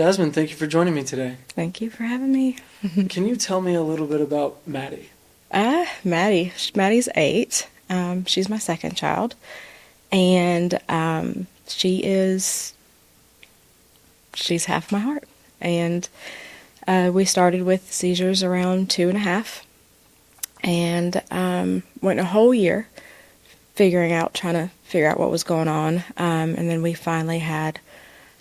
Jasmine, thank you for joining me today. Thank you for having me. Can you tell me a little bit about Maddie? Maddie's 8. She's my second child, and she's half my heart. And we started with seizures around 2.5, and went a whole year trying to figure out what was going on. And then we finally had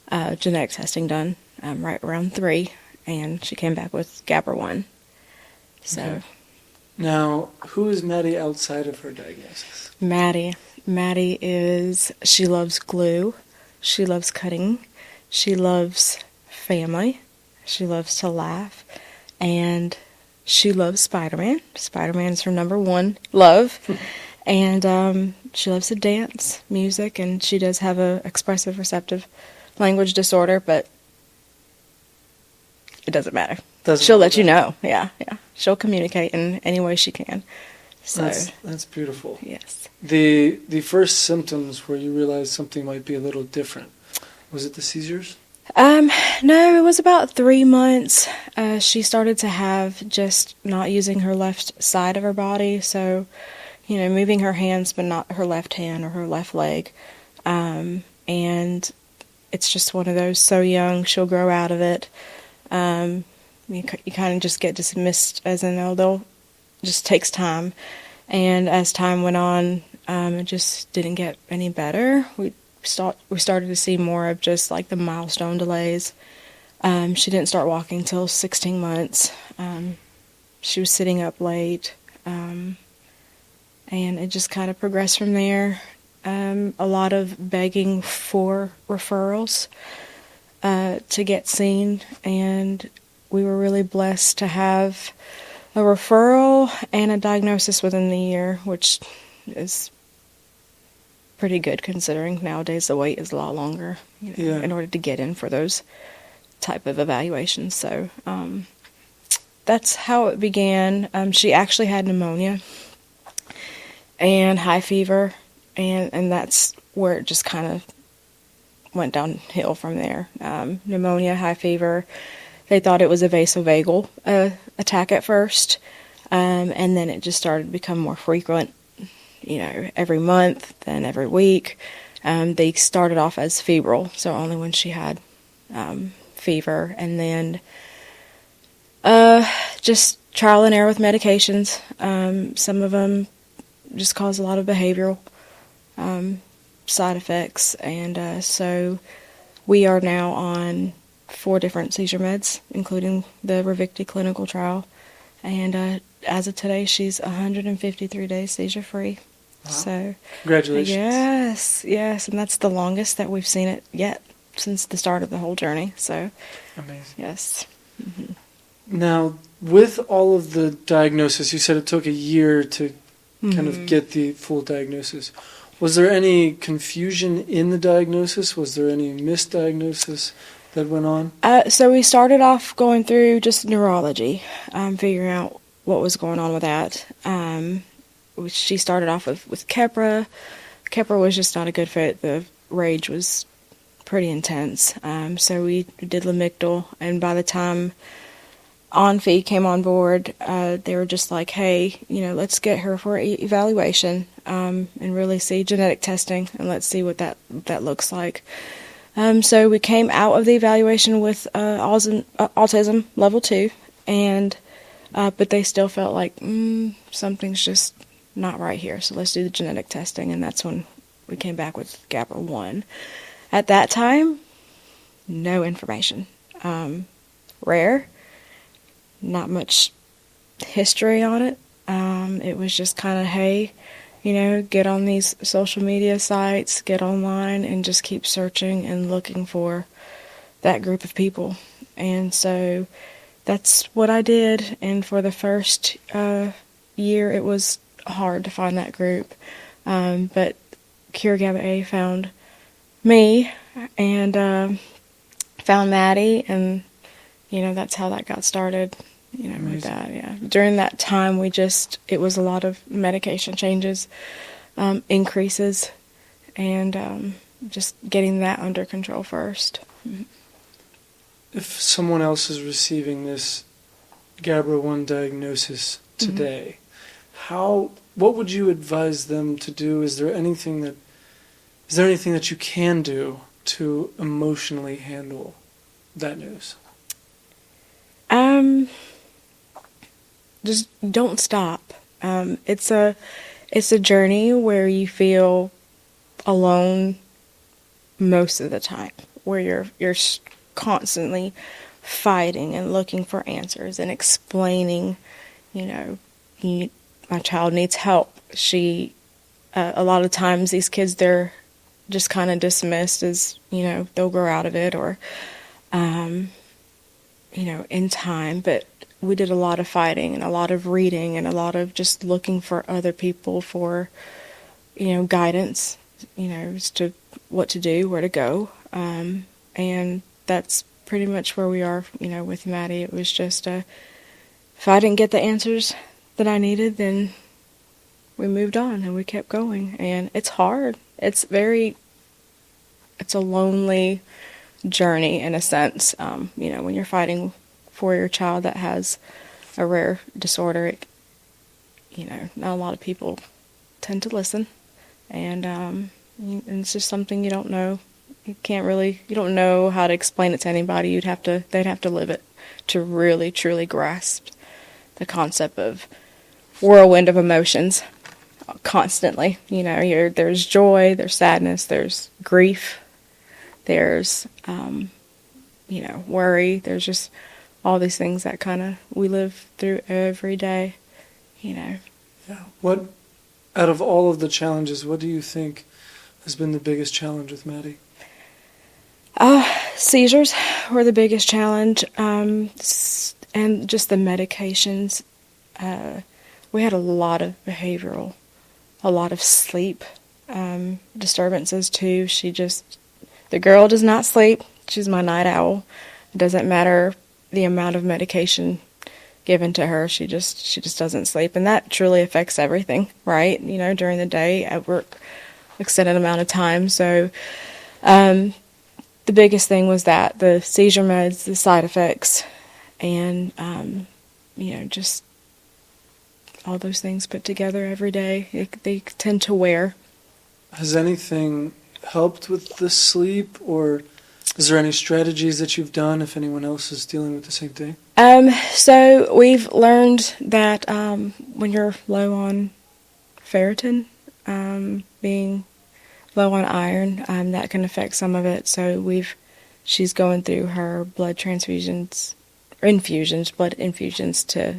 genetic testing done right around 3, and she came back with GABRA1. So. Okay. Now, who is Maddie outside of her diagnosis? Maddie she loves glue, she loves cutting, she loves family, she loves to laugh, and she loves Spider-Man. Spider-Man is her number one love. And she loves to dance, music, and she does have a expressive receptive language disorder, but it doesn't matter. She'll let you know. Yeah. She'll communicate in any way she can. So that's beautiful. Yes. The first symptoms where you realized something might be a little different, was it the seizures? No, it was about 3 months. She started to have just not using her left side of her body, so moving her hands but not her left hand or her left leg. And it's just one of those, so young, she'll grow out of it. You kind of just get dismissed as they'll just takes time. And as time went on, it just didn't get any better. We started to see more of just like the milestone delays. She didn't start walking till 16 months. She was sitting up late. And it just kind of progressed from there. A lot of begging for referrals to get seen, and we were really blessed to have a referral and a diagnosis within the year, which is pretty good considering nowadays the wait is a lot longer in order to get in for those type of evaluations. So that's how it began. She actually had pneumonia and high fever, and that's where it just kind of went downhill from there. Pneumonia, high fever. They thought it was a vasovagal attack at first, and then it just started to become more frequent, every month, then every week. They started off as febrile, so only when she had fever, and then just trial and error with medications. Some of them just cause a lot of behavioral side effects, and so we are now on 4 different seizure meds, including the Ravicti clinical trial, and as of today, she's 153 days seizure-free. Wow. So, congratulations. Yes, and that's the longest that we've seen it yet since the start of the whole journey. So, amazing. Yes. Mm-hmm. Now, with all of the diagnosis, you said it took a year to kind of get the full diagnosis. Was there any confusion in the diagnosis? Was there any misdiagnosis that went on? So we started off going through just neurology, figuring out what was going on with that. She started off with Keppra. Keppra was just not a good fit. The rage was pretty intense. So we did Lamictal, and by the time OnFi came on board, they were just like, hey, let's get her for evaluation and really see genetic testing, and let's see what that looks like. So we came out of the evaluation with Autism Level 2, and but they still felt like something's just not right here, so let's do the genetic testing, and that's when we came back with GABRA1. At that time, no information. Rare. Not much history on it. It was just kind of, hey, get on these social media sites, get online, and just keep searching and looking for that group of people. And so that's what I did. And for the first year, it was hard to find that group. But CURE GABA A found me and found Maddie, and that's how that got started. With that, yeah. During that time, it was a lot of medication changes, increases, and just getting that under control first. if someone else is receiving this GABRA1 diagnosis today, what would you advise them to do? Is there anything that you can do to emotionally handle that news? Just don't stop. It's a journey where you feel alone most of the time, where you're constantly fighting and looking for answers and explaining, my child needs help. A lot of times these kids, they're just kind of dismissed as, they'll grow out of it or, in time. But we did a lot of fighting and a lot of reading and a lot of just looking for other people for, guidance, as to what to do, where to go. And that's pretty much where we are, with Maddie. It was just, if I didn't get the answers that I needed, then we moved on and we kept going. And it's hard. It's a lonely journey in a sense. When you're fighting for your child that has a rare disorder, not a lot of people tend to listen. And it's just something you don't know. You don't know how to explain it to anybody. They'd have to live it to really, truly grasp the concept of whirlwind of emotions constantly. There's joy, there's sadness, there's grief, there's, worry. There's just all these things that we live through every day, Yeah. What, out of all of the challenges, what do you think has been the biggest challenge with Maddie? Seizures were the biggest challenge, and just the medications. We had a lot of behavioral, a lot of sleep disturbances too. The girl does not sleep. She's my night owl. It doesn't matter the amount of medication given to her. She just doesn't sleep, and that truly affects everything, right? During the day at work, extended amount of time. So, the biggest thing was that the seizure meds, the side effects, and just all those things put together every day, they tend to wear. Has anything helped with the sleep, or is there any strategies that you've done if anyone else is dealing with the same thing? So we've learned that when you're low on ferritin, being low on iron, that can affect some of it. So she's going through her blood infusions to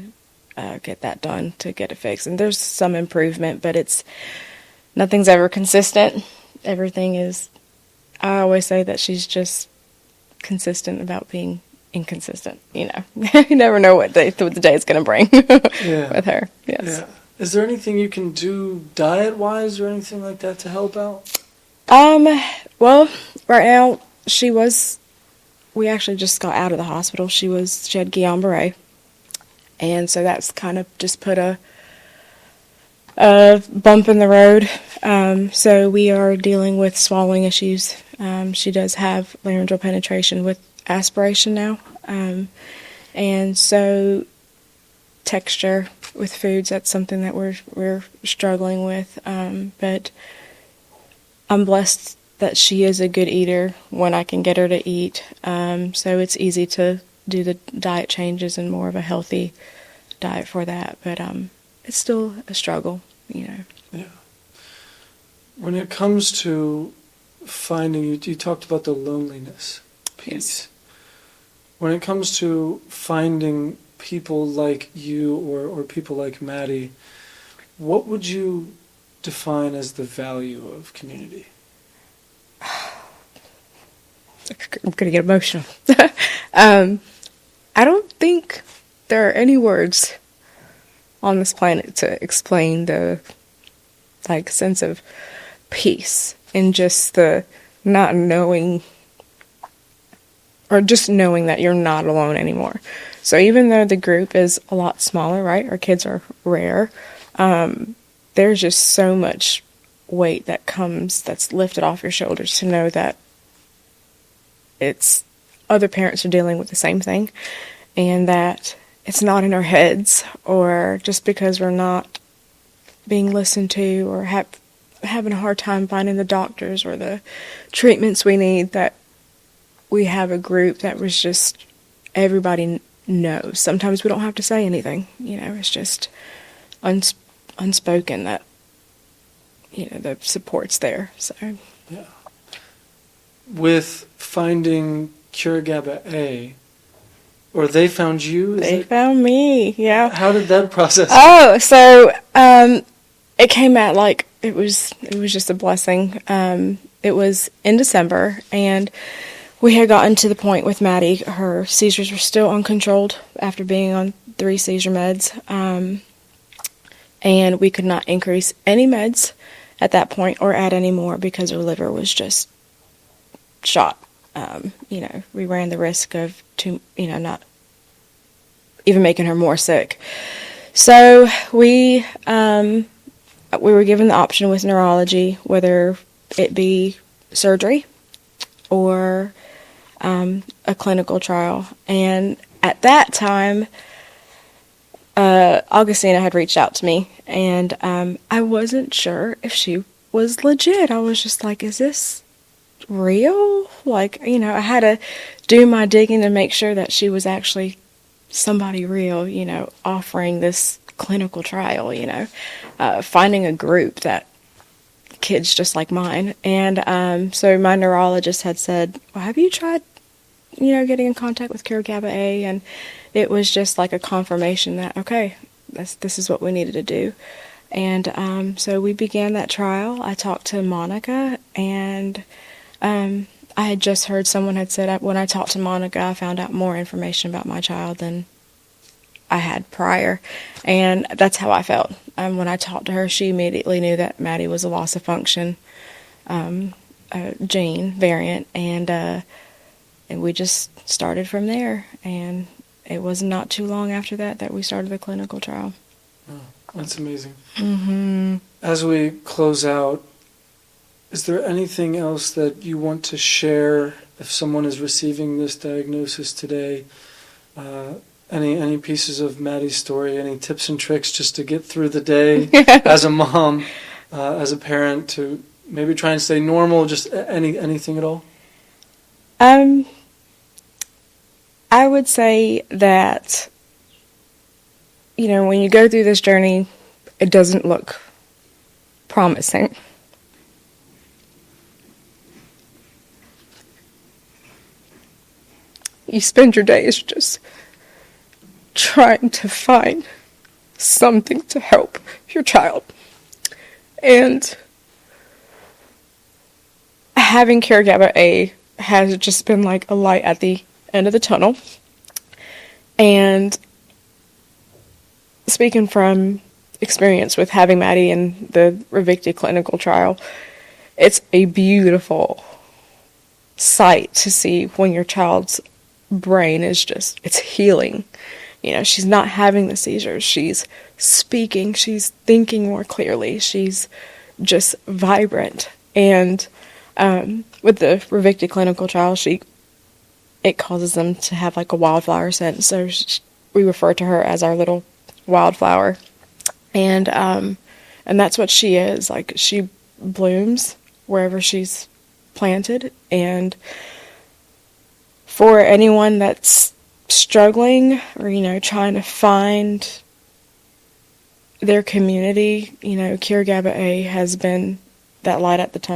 get that done, to get it fixed. And there's some improvement, but nothing's ever consistent. Everything is, I always say that she's just consistent about being inconsistent. You never know what the day is going to bring with her. Yes. Yeah. Is there anything you can do diet-wise or anything like that to help out? Well, right now we actually just got out of the hospital. She had Guillain-Barré, and so that's kind of just put a bump in the road. So we are dealing with swallowing issues. She does have laryngeal penetration with aspiration now. And so texture with foods, that's something that we're struggling with. But I'm blessed that she is a good eater when I can get her to eat. So it's easy to do the diet changes and more of a healthy diet for that. But it's still a struggle, Yeah. When it comes to finding, you talked about the loneliness piece. Yes. When it comes to finding people like you or people like Maddie, what would you define as the value of community? I'm going to get emotional. I don't think there are any words on this planet to explain the sense of peace and just the not knowing, or just knowing that you're not alone anymore. So even though the group is a lot smaller, right? Our kids are rare. There's just so much weight that's lifted off your shoulders to know that other parents are dealing with the same thing, and that it's not in our heads, or just because we're not being listened to or having a hard time finding the doctors or the treatments we need, that we have a group that was just, everybody knows. Sometimes we don't have to say anything, it's just unspoken that, the support's there, so. Yeah. With finding Cure GABA A, or they found you? They found me, yeah. How did that process? Oh, so it came out like it was just a blessing. It was in December, and we had gotten to the point with Maddie. Her seizures were still uncontrolled after being on 3 seizure meds, and we could not increase any meds at that point or add any more because her liver was just shot. We ran the risk of not even making her more sick. So we were given the option with neurology, whether it be surgery or a clinical trial. And at that time, Augustina had reached out to me, and I wasn't sure if she was legit. I was just like, is this real? Like, I had to do my digging to make sure that she was actually somebody real, offering this clinical trial, finding a group that kids just like mine. And so my neurologist had said, well, have you tried, getting in contact with CURE GABA A? And it was just like a confirmation that, okay, this is what we needed to do. And so we began that trial. I talked to Monica, and I had just heard someone had said, when I talked to Monica, I found out more information about my child than I had prior. And that's how I felt. When I talked to her, she immediately knew that Maddie was a loss of function gene variant, and we just started from there. And it was not too long after that we started the clinical trial. Oh, that's amazing. Mm-hmm. As we close out, is there anything else that you want to share if someone is receiving this diagnosis today? Any pieces of Maddie's story, any tips and tricks just to get through the day as a mom, as a parent, to maybe try and stay normal, just anything at all? I would say that, when you go through this journey, it doesn't look promising. You spend your days just trying to find something to help your child. And having CURE GABA A has just been like a light at the end of the tunnel. And speaking from experience with having Maddie in the Ravicti clinical trial, it's a beautiful sight to see when your child's brain is just, it's healing. She's not having the seizures. She's speaking. She's thinking more clearly. She's just vibrant. And with the Ravicti clinical trial, it causes them to have like a wildflower scent. So we refer to her as our little wildflower. And that's what she is. Like, she blooms wherever she's planted. And for anyone that's struggling or, trying to find their community, CURE GABA A has been that light at the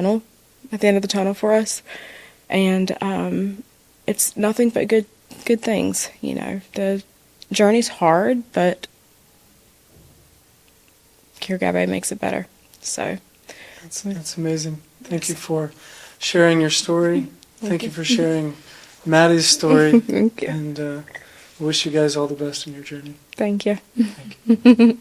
end of the tunnel for us. And it's nothing but good things. The journey's hard, but CURE GABA A makes it better. So that's amazing. Thank you for sharing your story. Thank you for sharing Maddie's story. Thank you. And wish you guys all the best in your journey. Thank you. Thank you.